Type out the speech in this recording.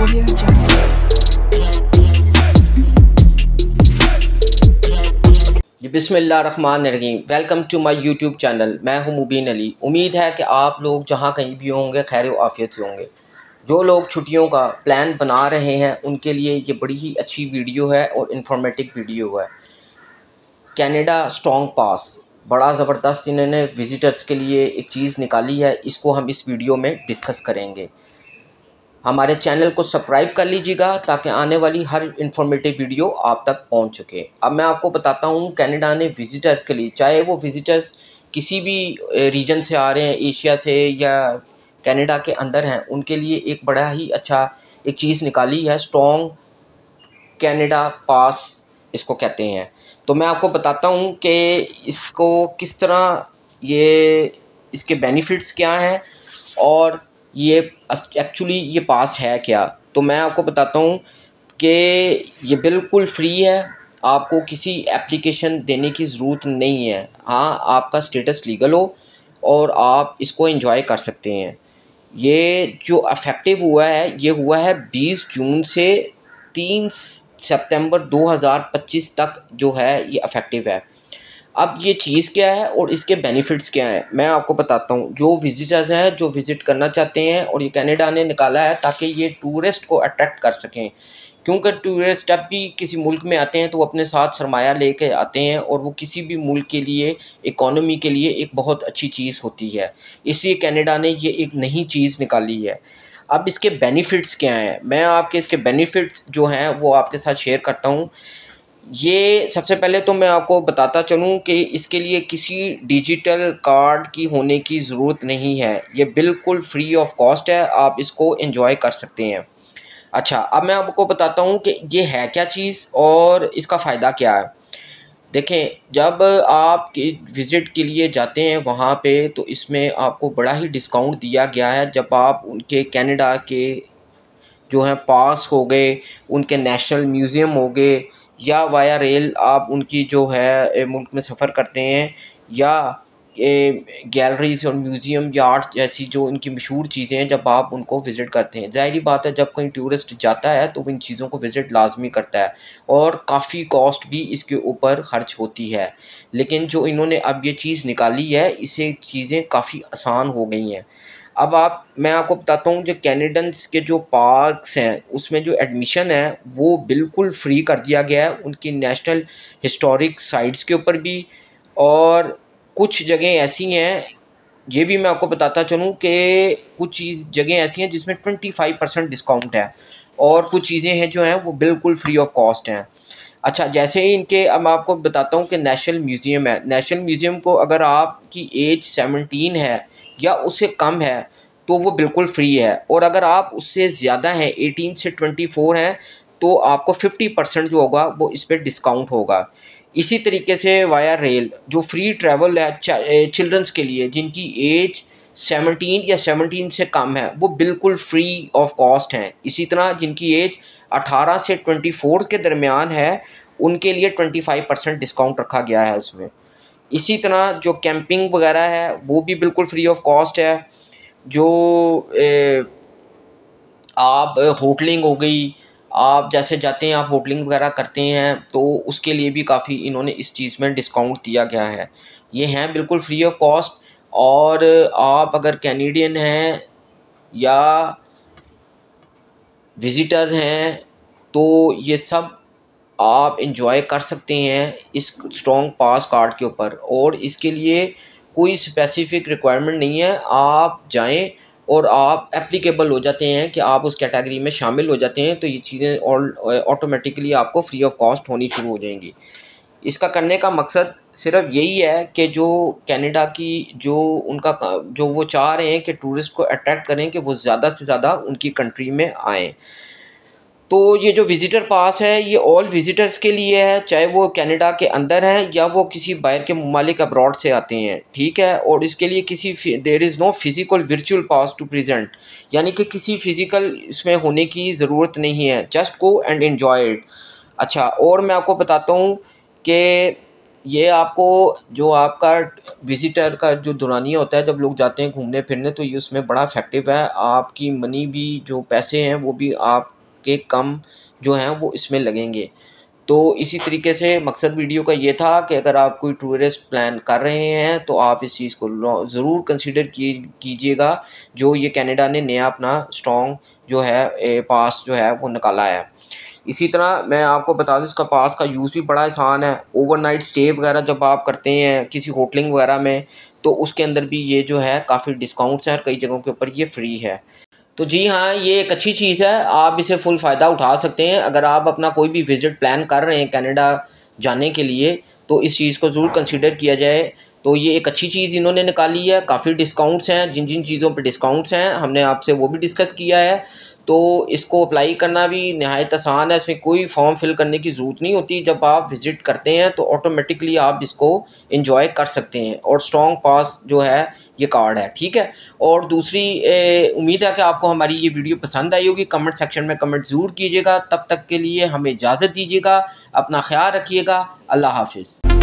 Audio Jungle. जी बिस्मिल्लाहिर्रहमानिर्रहीम। Welcome to my YouTube channel. मैं हूं मुबीन अली। उम्मीद है कि आप लोग जहां कहीं भी होंगे खैर व आफियत से होंगे। जो लोग छुट्टियों का प्लान बना रहे हैं उनके लिए ये बड़ी ही अच्छी वीडियो है और इन्फॉर्मेटिव वीडियो है। कनाडा स्ट्रॉन्ग पास बड़ा ज़बरदस्त इन्होंने विज़िटर्स के लिए एक चीज़ निकाली है, इसको हम इस वीडियो में डिस्कस करेंगे। हमारे चैनल को सब्सक्राइब कर लीजिएगा ताकि आने वाली हर इन्फॉर्मेटिव वीडियो आप तक पहुंच सके। अब मैं आपको बताता हूं कनाडा ने विज़िटर्स के लिए, चाहे वो विज़िटर्स किसी भी रीजन से आ रहे हैं, एशिया से या कनाडा के अंदर हैं, उनके लिए एक बड़ा ही अच्छा एक चीज़ निकाली है, स्ट्रॉन्ग कनाडा पास इसको कहते हैं। तो मैं आपको बताता हूं कि इसको किस तरह इसके बेनिफिट्स क्या हैं और ये एक्चुअली ये पास है क्या। तो मैं आपको बताता हूँ कि ये बिल्कुल फ्री है, आपको किसी एप्लीकेशन देने की ज़रूरत नहीं है। हाँ, आपका स्टेटस लीगल हो और आप इसको एंजॉय कर सकते हैं। ये जो इफ़ेक्टिव हुआ है ये हुआ है 20 जून से 3 सितंबर 2025 तक जो है ये इफ़ेक्टिव है। अब ये चीज़ क्या है और इसके बेनिफिट्स क्या हैं मैं आपको बताता हूँ। जो विजिटर्स हैं जो विज़िट करना चाहते हैं, और ये कनाडा ने निकाला है ताकि ये टूरिस्ट को अट्रैक्ट कर सकें, क्योंकि टूरिस्ट जब भी किसी मुल्क में आते हैं तो वो अपने साथ सरमाया लेके आते हैं और वो किसी भी मुल्क के लिए इकोनॉमी के लिए एक बहुत अच्छी चीज़ होती है। इसलिए कनाडा ने ये एक नई चीज़ निकाली है। अब इसके बेनिफिट्स क्या हैं, मैं आपके इसके बेनिफिट्स जो हैं वो आपके साथ शेयर करता हूँ। ये सबसे पहले तो मैं आपको बताता चलूँ कि इसके लिए किसी डिजिटल कार्ड की होने की ज़रूरत नहीं है। ये बिल्कुल फ्री ऑफ कॉस्ट है, आप इसको एंजॉय कर सकते हैं। अच्छा, अब मैं आपको बताता हूँ कि ये है क्या चीज़ और इसका फ़ायदा क्या है। देखें, जब आप विज़िट के लिए जाते हैं वहाँ पे तो इसमें आपको बड़ा ही डिस्काउंट दिया गया है। जब आप उनके कनाडा के जो हैं पास हो गए, उनके नेशनल म्यूज़ियम हो गए, या वाया रेल आप उनकी जो है मुल्क में सफ़र करते हैं, या गैलरीज और म्यूज़ियम या आर्ट जैसी जो इनकी मशहूर चीज़ें हैं, जब आप उनको विज़िट करते हैं, ज़ाहिर बात है जब कोई टूरिस्ट जाता है तो वो इन चीज़ों को विज़िट लाजमी करता है और काफ़ी कॉस्ट भी इसके ऊपर ख़र्च होती है। लेकिन जो इन्होंने अब ये चीज़ निकाली है इससे चीज़ें काफ़ी आसान हो गई हैं। अब मैं आपको बताता हूँ जो कैनेडियंस के जो पार्क्स हैं उसमें जो एडमिशन है वो बिल्कुल फ्री कर दिया गया है, उनकी नेशनल हिस्टोरिक साइट्स के ऊपर भी। और कुछ जगह ऐसी हैं, ये भी मैं आपको बताता चलूँ कि कुछ चीज़ जगह ऐसी हैं जिसमें 25% डिस्काउंट है और कुछ चीज़ें हैं जो हैं वो बिल्कुल फ्री ऑफ कॉस्ट हैं। अच्छा, जैसे ही इनके अब मैं आपको बताता हूँ कि नेशनल म्यूज़ियम है। नेशनल म्यूज़ियम को अगर आपकी एज 17 है या उससे कम है तो वो बिल्कुल फ्री है, और अगर आप उससे ज़्यादा हैं 18 से 24 हैं तो आपको 50% जो होगा वो इस पर डिस्काउंट होगा। इसी तरीके से वाया रेल जो फ्री ट्रैवल है चिल्ड्रंस के लिए जिनकी एज 17 या 17 से कम है वो बिल्कुल फ्री ऑफ कॉस्ट हैं। इसी तरह जिनकी एज 18 से 24 के दरमियान है उनके लिए 25% डिस्काउंट रखा गया है इसमें। इसी तरह जो कैंपिंग वगैरह है वो भी बिल्कुल फ्री ऑफ कॉस्ट है। जो आप होटलिंग हो गई, आप जैसे जाते हैं आप होटलिंग वगैरह करते हैं तो उसके लिए भी काफ़ी इन्होंने इस चीज़ में डिस्काउंट दिया गया है। ये हैं बिल्कुल फ्री ऑफ कॉस्ट। और आप अगर कैनेडियन हैं या विज़िटर्स हैं तो ये सब आप एंजॉय कर सकते हैं इस स्ट्रॉन्ग पास कार्ड के ऊपर, और इसके लिए कोई स्पेसिफिक रिक्वायरमेंट नहीं है। आप जाएं और आप एप्लीकेबल हो जाते हैं कि आप उस कैटेगरी में शामिल हो जाते हैं तो ये चीज़ें ऑटोमेटिकली आपको फ्री ऑफ कॉस्ट होनी शुरू हो जाएंगी। इसका करने का मकसद सिर्फ यही है कि जो कनाडा की जो वो चाह रहे हैं कि टूरिस्ट को अट्रैक्ट करें कि वो ज़्यादा से ज़्यादा उनकी कंट्री में आएँ। तो ये जो विज़िटर पास है ये ऑल विज़िटर्स के लिए है, चाहे वो कनाडा के अंदर हैं या वो किसी बाहर के ममालिक अब्रॉड से आते हैं, ठीक है। और इसके लिए there is no physical virtual pass to present, यानी कि किसी फ़िज़िकल इसमें होने की ज़रूरत नहीं है, just go and enjoy it. अच्छा, और मैं आपको बताता हूँ कि ये आपको जो आपका विज़िटर का जो दौरानिया होता है जब लोग जाते हैं घूमने फिरने तो ये उसमें बड़ा इफ़ेक्टिव है। आपकी मनी भी जो पैसे हैं वो भी आप के कम जो हैं वो इसमें लगेंगे। तो इसी तरीके से मकसद वीडियो का ये था कि अगर आप कोई टूरिस्ट प्लान कर रहे हैं तो आप इस चीज़ को ज़रूर कंसीडर कीजिएगा, जो ये कनाडा ने नया अपना स्ट्रॉन्ग जो है पास जो है वो निकाला है। इसी तरह मैं आपको बता दूँ इसका पास का यूज़ भी बड़ा आसान है। ओवरनाइट स्टे वगैरह जब आप करते हैं किसी होटलिंग वगैरह में, तो उसके अंदर भी ये जो है काफ़ी डिस्काउंट्स हैं और कई जगहों के ऊपर ये फ्री है। तो जी हाँ, ये एक अच्छी चीज़ है, आप इसे फ़ुल फ़ायदा उठा सकते हैं। अगर आप अपना कोई भी विज़िट प्लान कर रहे हैं कनाडा जाने के लिए, तो इस चीज़ को ज़रूर कंसीडर किया जाए। तो ये एक अच्छी चीज़ इन्होंने निकाली है, काफ़ी डिस्काउंट्स हैं, जिन जिन चीज़ों पे डिस्काउंट्स हैं हमने आपसे वो भी डिस्कस किया है। तो इसको अप्लाई करना भी नहायत आसान है, इसमें कोई फॉर्म फिल करने की ज़रूरत नहीं होती। जब आप विज़िट करते हैं तो ऑटोमेटिकली आप इसको एंजॉय कर सकते हैं, और स्ट्रॉन्ग पास जो है ये कार्ड है, ठीक है। और दूसरी उम्मीद है कि आपको हमारी ये वीडियो पसंद आई होगी। कमेंट सेक्शन में कमेंट ज़रूर कीजिएगा। तब तक के लिए हमें इजाज़त दीजिएगा, अपना ख्याल रखिएगा। अल्लाह हाफ़िज़।